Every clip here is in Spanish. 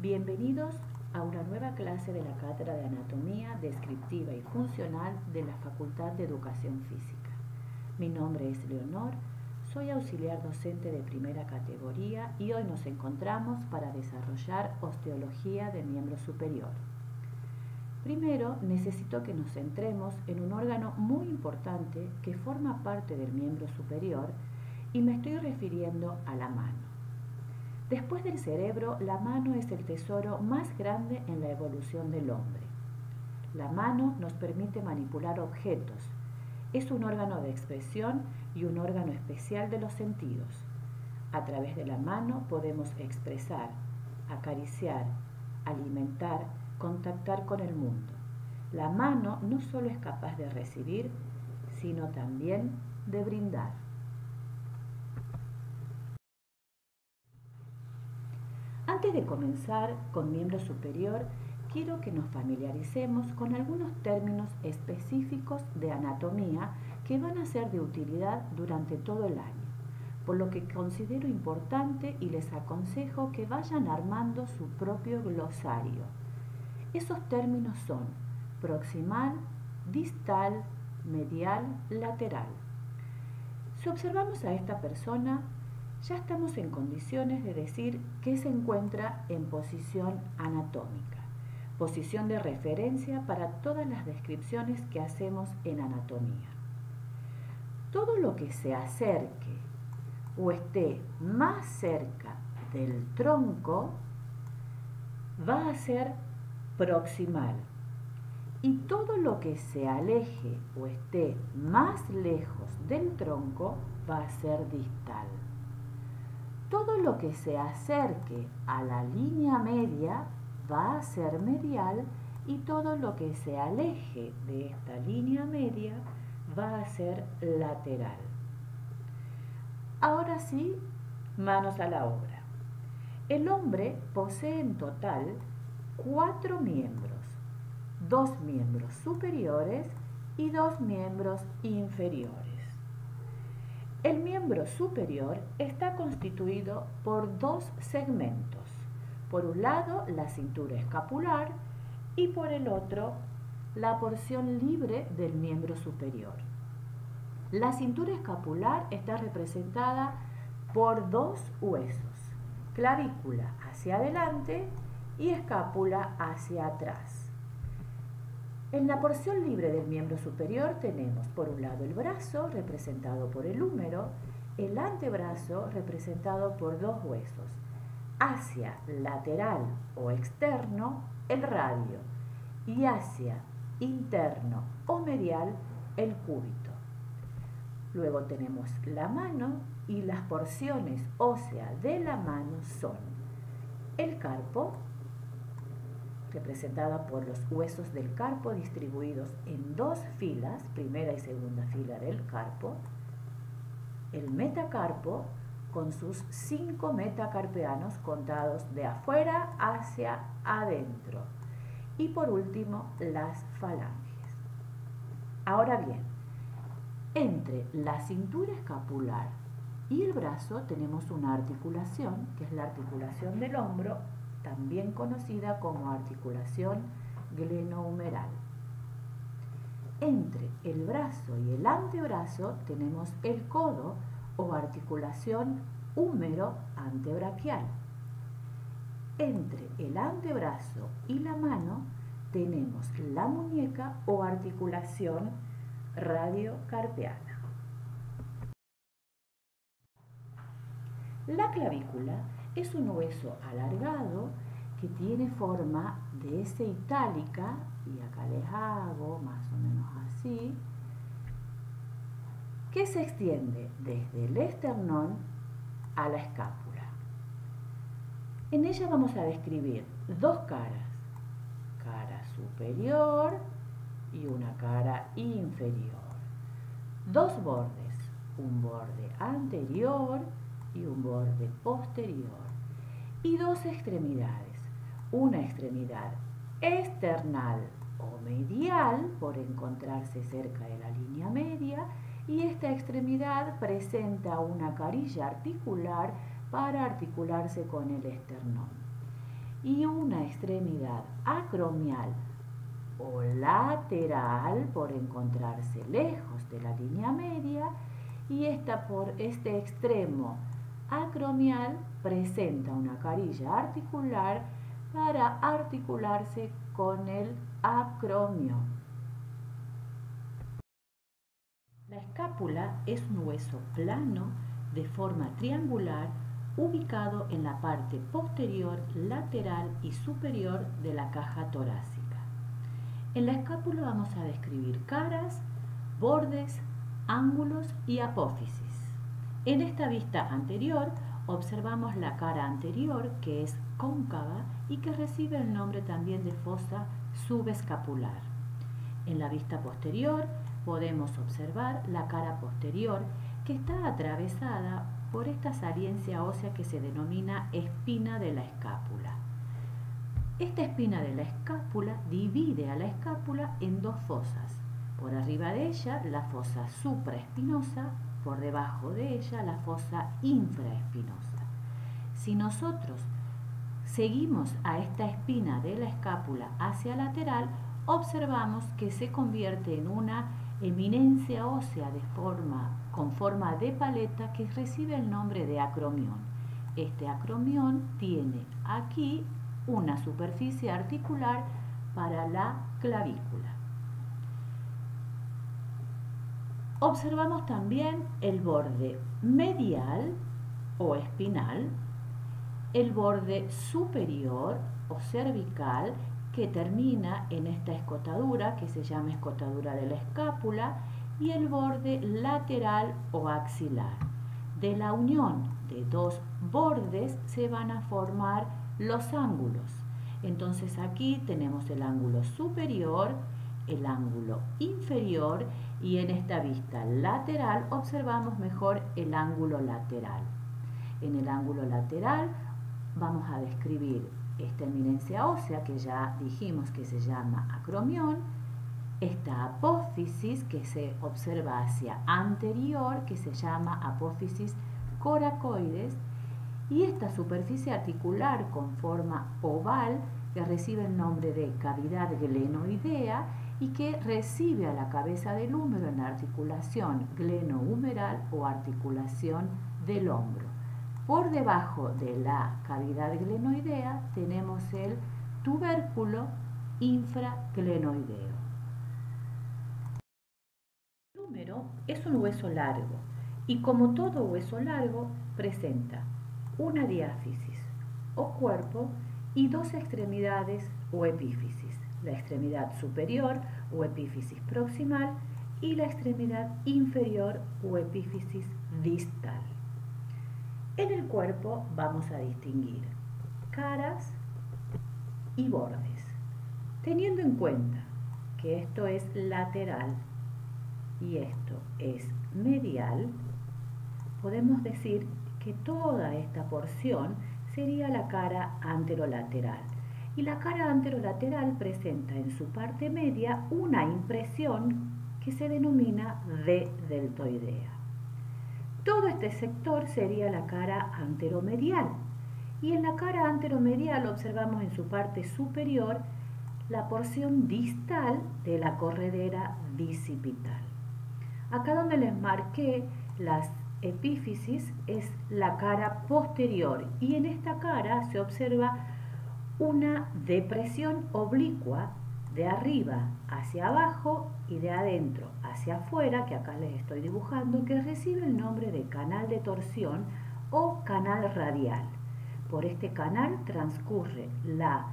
Bienvenidos a una nueva clase de la Cátedra de Anatomía Descriptiva y Funcional de la Facultad de Educación Física. Mi nombre es Leonor, soy auxiliar docente de primera categoría y hoy nos encontramos para desarrollar osteología de miembro superior. Primero, necesito que nos centremos en un órgano muy importante que forma parte del miembro superior y me estoy refiriendo a la mano. Después del cerebro, la mano es el tesoro más grande en la evolución del hombre. La mano nos permite manipular objetos. Es un órgano de expresión y un órgano especial de los sentidos. A través de la mano podemos expresar, acariciar, alimentar, contactar con el mundo. La mano no solo es capaz de recibir, sino también de brindar. Antes de comenzar con miembro superior, quiero que nos familiaricemos con algunos términos específicos de anatomía que van a ser de utilidad durante todo el año, por lo que considero importante y les aconsejo que vayan armando su propio glosario. Esos términos son proximal, distal, medial, lateral. Si observamos a esta persona, ya estamos en condiciones de decir que se encuentra en posición anatómica, posición de referencia para todas las descripciones que hacemos en anatomía. Todo lo que se acerque o esté más cerca del tronco va a ser proximal y todo lo que se aleje o esté más lejos del tronco va a ser distal. Todo lo que se acerque a la línea media va a ser medial y todo lo que se aleje de esta línea media va a ser lateral. Ahora sí, manos a la obra. El hombre posee en total 4 miembros, 2 miembros superiores y 2 miembros inferiores. El miembro superior está constituido por 2 segmentos. Por un lado, la cintura escapular y por el otro, la porción libre del miembro superior. La cintura escapular está representada por 2 huesos, clavícula hacia adelante y escápula hacia atrás. En la porción libre del miembro superior tenemos por un lado el brazo representado por el húmero, el antebrazo representado por 2 huesos, hacia lateral o externo el radio y hacia interno o medial el cúbito. Luego tenemos la mano y las porciones óseas de la mano son el carpo, representada por los huesos del carpo distribuidos en 2 filas, primera y segunda fila del carpo, el metacarpo con sus 5 metacarpianos contados de afuera hacia adentro y por último las falanges. Ahora bien, entre la cintura escapular y el brazo tenemos una articulación, que es la articulación del hombro, también conocida como articulación glenohumeral. Entre el brazo y el antebrazo tenemos el codo o articulación húmero-antebraquial. Entre el antebrazo y la mano tenemos la muñeca o articulación radiocarpiana. La clavícula es un hueso alargado que tiene forma de S itálica, y acá les hago más o menos así, que se extiende desde el esternón a la escápula. En ella vamos a describir 2 caras, cara superior y una cara inferior, 2 bordes, un borde anterior y un borde posterior, y 2 extremidades, una extremidad external o medial por encontrarse cerca de la línea media y esta extremidad presenta una carilla articular para articularse con el esternón. y una extremidad acromial o lateral por encontrarse lejos de la línea media, y esta por este extremo acromial presenta una carilla articular para articularse con el acromio. La escápula es un hueso plano de forma triangular ubicado en la parte posterior, lateral y superior de la caja torácica. En la escápula vamos a describir caras, bordes, ángulos y apófisis. En esta vista anterior observamos la cara anterior, que es cóncava y que recibe el nombre también de fosa subescapular. En la vista posterior podemos observar la cara posterior, que está atravesada por esta saliencia ósea que se denomina espina de la escápula. Esta espina de la escápula divide a la escápula en dos fosas. Por arriba de ella la fosa supraespinosa, por debajo de ella la fosa infraespinosa. Si nosotros seguimos a esta espina de la escápula hacia lateral, observamos que se convierte en una eminencia ósea con forma de paleta que recibe el nombre de acromión. Este acromión tiene aquí una superficie articular para la clavícula. Observamos también el borde medial o espinal, el borde superior o cervical, que termina en esta escotadura que se llama escotadura de la escápula, y el borde lateral o axilar. De la unión de dos bordes se van a formar los ángulos. Entonces aquí tenemos el ángulo superior, el ángulo inferior, y en esta vista lateral observamos mejor el ángulo lateral. En el ángulo lateral vamos a describir esta eminencia ósea que ya dijimos que se llama acromión, esta apófisis que se observa hacia anterior que se llama apófisis coracoides, y esta superficie articular con forma oval que recibe el nombre de cavidad glenoidea y que recibe a la cabeza del húmero en la articulación glenohumeral o articulación del hombro. Por debajo de la cavidad glenoidea tenemos el tubérculo infraglenoideo. El húmero es un hueso largo y, como todo hueso largo, presenta una diáfisis o cuerpo y dos extremidades o epífisis, la extremidad superior o epífisis proximal y la extremidad inferior o epífisis distal. En el cuerpo vamos a distinguir caras y bordes. Teniendo en cuenta que esto es lateral y esto es medial, podemos decir que toda esta porción sería la cara anterolateral. Y la cara anterolateral presenta en su parte media una impresión que se denomina V deltoidea. Todo este sector sería la cara anteromedial, y en la cara anteromedial observamos en su parte superior la porción distal de la corredera bicipital. Acá donde les marqué las epífisis es la cara posterior, y en esta cara se observa una depresión oblicua de arriba hacia abajo y de adentro hacia afuera, que acá les estoy dibujando, que recibe el nombre de canal de torsión o canal radial. Por este canal transcurre la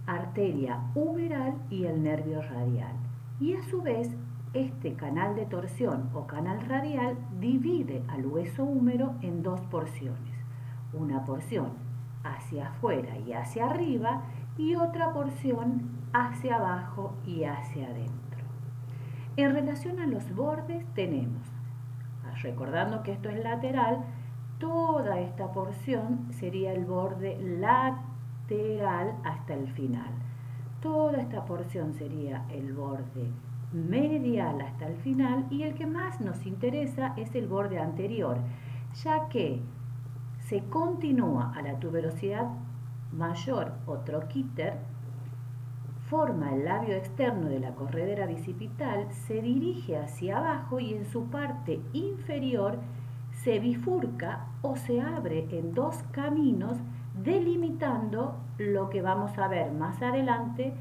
arteria humeral y el nervio radial, y a su vez este canal de torsión o canal radial divide al hueso húmero en dos porciones, una porción hacia afuera y hacia arriba y otra porción hacia abajo y hacia adentro. En relación a los bordes tenemos, recordando que esto es lateral, toda esta porción sería el borde lateral hasta el final. Toda esta porción sería el borde medial hasta el final, y el que más nos interesa es el borde anterior, ya que se continúa a la tuberosidad mayor o troquíter forma el labio externo de la corredera bicipital, se dirige hacia abajo y en su parte inferior se bifurca o se abre en dos caminos, delimitando lo que vamos a ver más adelante,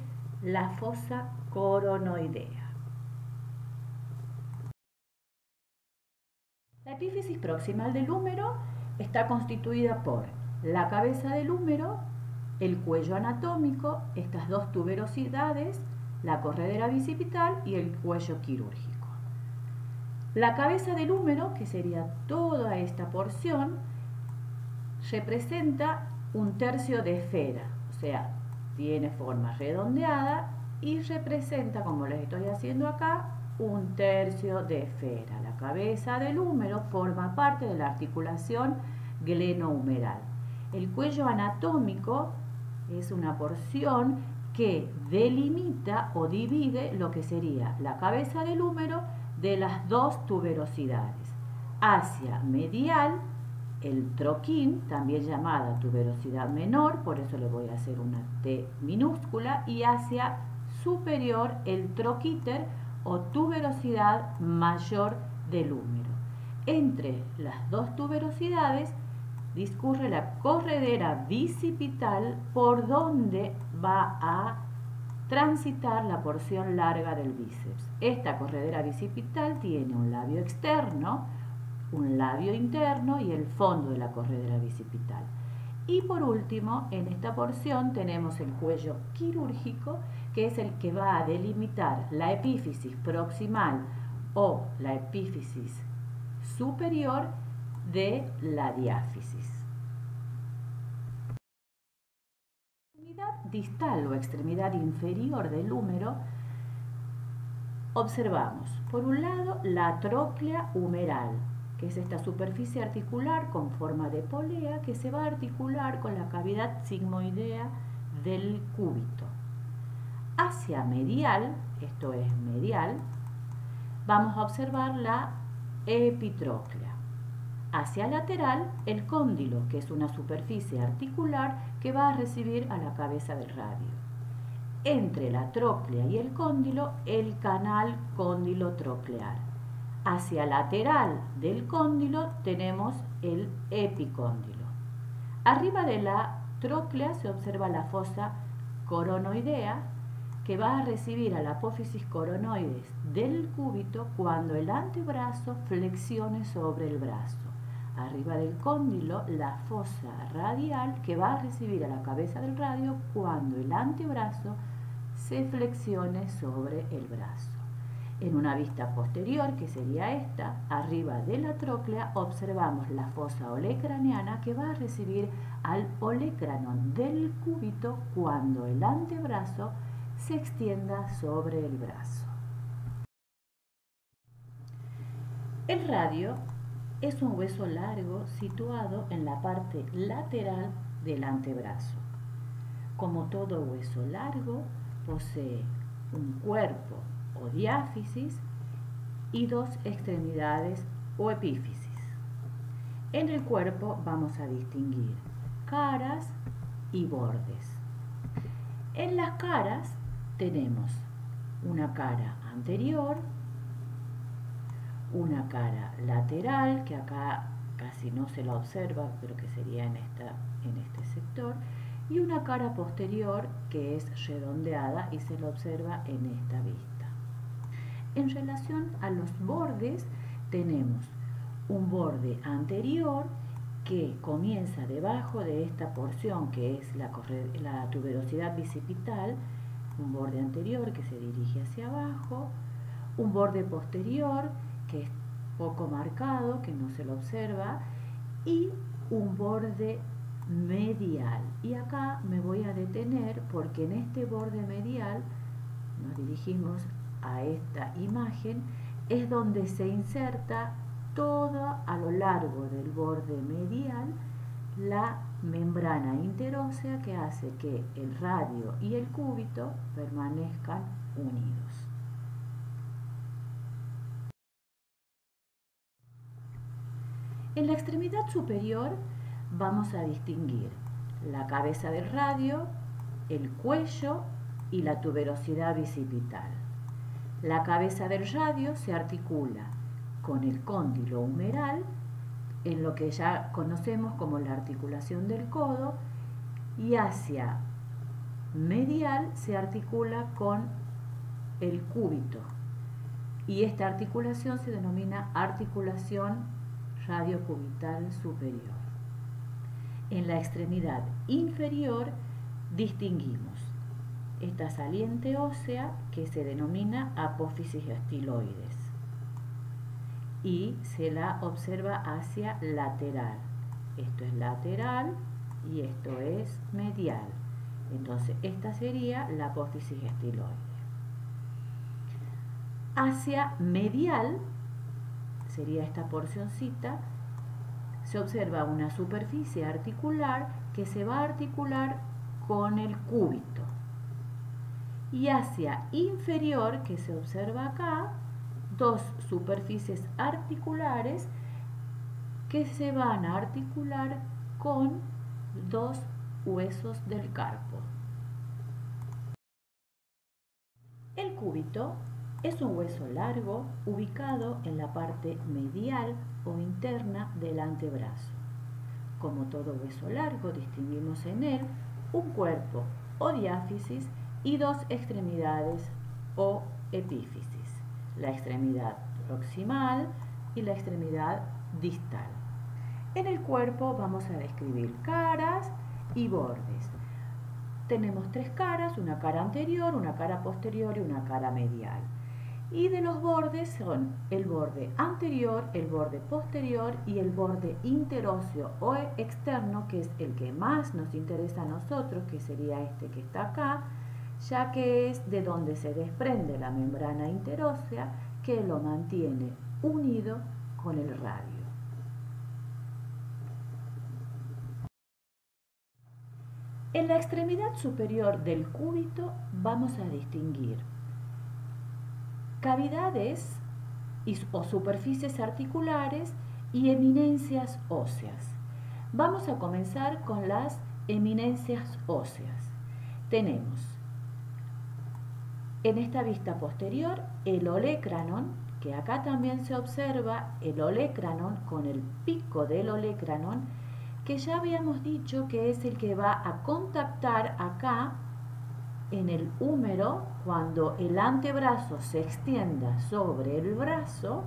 la fosa coronoidea. La epífisis proximal del húmero está constituida por la cabeza del húmero, el cuello anatómico, estas dos tuberosidades, la corredera bicipital y el cuello quirúrgico. La cabeza del húmero, que sería toda esta porción, representa un tercio de esfera, o sea, tiene forma redondeada y representa, como les estoy haciendo acá, un tercio de esfera. La cabeza del húmero forma parte de la articulación glenohumeral. El cuello anatómico es una porción que delimita o divide lo que sería la cabeza del húmero de las dos tuberosidades. Hacia medial, el troquín, también llamada tuberosidad menor, por eso le voy a hacer una T minúscula, y hacia superior, el troquíter o tuberosidad mayor del húmero. Entre las dos tuberosidades discurre la corredera bicipital por donde va a transitar la porción larga del bíceps. Esta corredera bicipital tiene un labio externo, un labio interno y el fondo de la corredera bicipital. Y por último, en esta porción tenemos el cuello quirúrgico, que es el que va a delimitar la epífisis proximal o la epífisis superior de la diáfisis. Extremidad distal o extremidad inferior del húmero, observamos, por un lado, la tróclea humeral, que es esta superficie articular con forma de polea que se va a articular con la cavidad sigmoidea del cúbito. Hacia medial, esto es medial, vamos a observar la epitróclea. Hacia lateral, el cóndilo, que es una superficie articular que va a recibir a la cabeza del radio. Entre la tróclea y el cóndilo, el canal cóndilo-troclear. Hacia lateral del cóndilo tenemos el epicóndilo. Arriba de la tróclea se observa la fosa coronoidea, que va a recibir a la apófisis coronoides del cúbito cuando el antebrazo flexione sobre el brazo. Arriba del cóndilo, la fosa radial, que va a recibir a la cabeza del radio cuando el antebrazo se flexione sobre el brazo. En una vista posterior, que sería esta, arriba de la tróclea, observamos la fosa olecraniana que va a recibir al olecrano del cúbito cuando el antebrazo se extienda sobre el brazo. El radio es un hueso largo situado en la parte lateral del antebrazo. Como todo hueso largo, posee un cuerpo o diáfisis y dos extremidades o epífisis. En el cuerpo vamos a distinguir caras y bordes. En las caras tenemos una cara anterior, una cara lateral, que acá casi no se la observa, pero que sería en este sector, y una cara posterior que es redondeada y se la observa en esta vista. En relación a los bordes, tenemos un borde anterior que comienza debajo de esta porción que es la tuberosidad bicipital, un borde anterior que se dirige hacia abajo, un borde posterior que es poco marcado, que no se lo observa, y un borde medial. Y acá me voy a detener porque en este borde medial, nos dirigimos a esta imagen, es donde se inserta todo a lo largo del borde medial la membrana interósea que hace que el radio y el cúbito permanezcan unidos. En la extremidad superior vamos a distinguir la cabeza del radio, el cuello y la tuberosidad bicipital. La cabeza del radio se articula con el cóndilo humeral, en lo que ya conocemos como la articulación del codo, y hacia medial se articula con el cúbito. Y esta articulación se denomina articulación radiocubital superior. En la extremidad inferior distinguimos esta saliente ósea que se denomina apófisis estiloides y se la observa hacia lateral. Esto es lateral y esto es medial. Entonces esta sería la apófisis estiloide. Hacia medial sería esta porcioncita. Se observa una superficie articular que se va a articular con el cúbito. Y hacia inferior, que se observa acá, dos superficies articulares que se van a articular con dos huesos del carpo. El cúbito es un hueso largo ubicado en la parte medial o interna del antebrazo. Como todo hueso largo, distinguimos en él un cuerpo o diáfisis y dos extremidades o epífisis, la extremidad proximal y la extremidad distal. En el cuerpo vamos a describir caras y bordes. Tenemos tres caras, una cara anterior, una cara posterior y una cara medial. Y de los bordes son el borde anterior, el borde posterior y el borde interóseo o externo, que es el que más nos interesa a nosotros, que sería este que está acá, ya que es de donde se desprende la membrana interósea que lo mantiene unido con el radio. En la extremidad superior del cúbito vamos a distinguir cavidades o superficies articulares y eminencias óseas. Vamos a comenzar con las eminencias óseas. Tenemos en esta vista posterior el olecranon, que acá también se observa el olecranon con el pico del olecranon, que ya habíamos dicho que es el que va a contactar acá en el húmero cuando el antebrazo se extienda sobre el brazo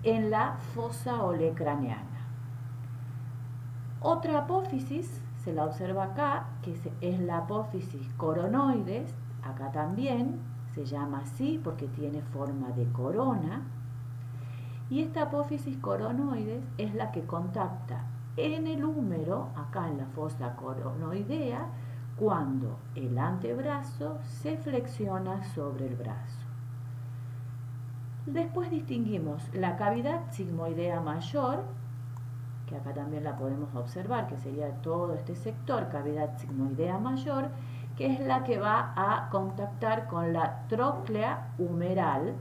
en la fosa olecraneana. Otra apófisis se la observa acá, que es la apófisis coronoides. Acá también se llama así porque tiene forma de corona. Y esta apófisis coronoides es la que contacta en el húmero, acá en la fosa coronoidea, cuando el antebrazo se flexiona sobre el brazo. Después distinguimos la cavidad sigmoidea mayor, que acá también la podemos observar, que sería todo este sector, cavidad sigmoidea mayor, que es la que va a contactar con la tróclea humeral,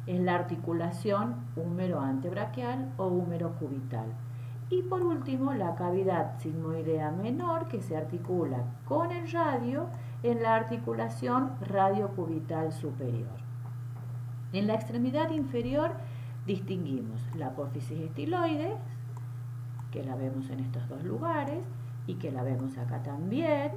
en la articulación húmero antebraquial o húmero cubital. Y por último, la cavidad sigmoidea menor, que se articula con el radio en la articulación radiocubital superior. En la extremidad inferior distinguimos la apófisis estiloides, que la vemos en estos dos lugares y que la vemos acá también,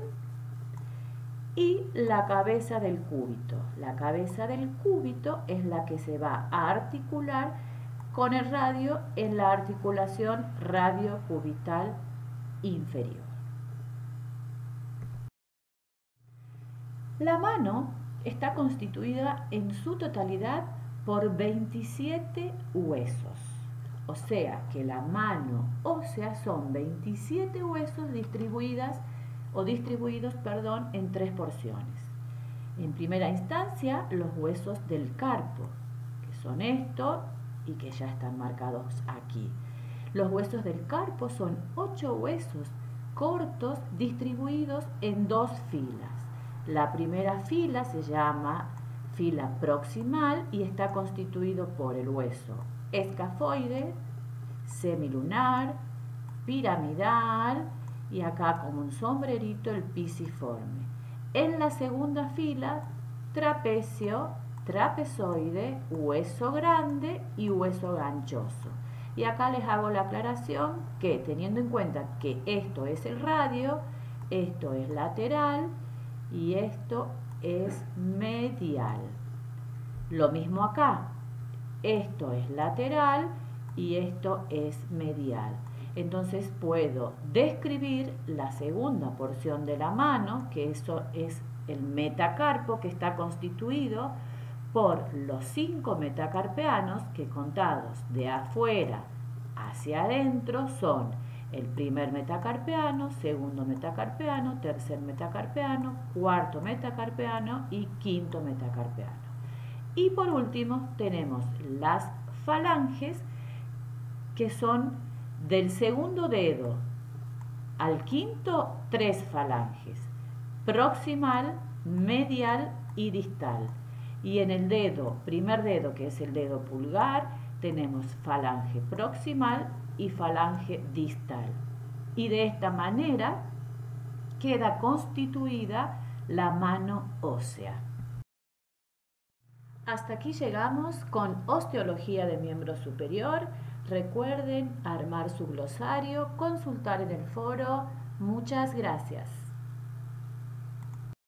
y la cabeza del cúbito. La cabeza del cúbito es la que se va a articular con el radio en la articulación radiocubital inferior. La mano está constituida en su totalidad por 27 huesos, o sea que la mano ósea son 27 huesos distribuidos en tres porciones. En primera instancia, los huesos del carpo, que son estos y que ya están marcados aquí. Los huesos del carpo son 8 huesos cortos distribuidos en dos filas. La primera fila se llama fila proximal y está constituido por el hueso escafoide, semilunar, piramidal y acá como un sombrerito el pisiforme. En la segunda fila, trapecio, trapezoide, hueso grande y hueso ganchoso. Y acá les hago la aclaración que teniendo en cuenta que esto es el radio, esto es lateral y esto es medial. Lo mismo acá, esto es lateral y esto es medial. Entonces puedo describir la segunda porción de la mano, que eso es el metacarpo, que está constituido por los 5 metacarpeanos que contados de afuera hacia adentro son el primer metacarpeano, segundo metacarpeano, tercer metacarpeano, cuarto metacarpeano y quinto metacarpeano. Y por último tenemos las falanges, que son del segundo dedo al quinto 3 falanges, proximal, medial y distal. Y en el dedo, primer dedo, que es el dedo pulgar, tenemos falange proximal y falange distal. Y de esta manera queda constituida la mano ósea. Hasta aquí llegamos con osteología de miembro superior. Recuerden armar su glosario, consultar en el foro. Muchas gracias.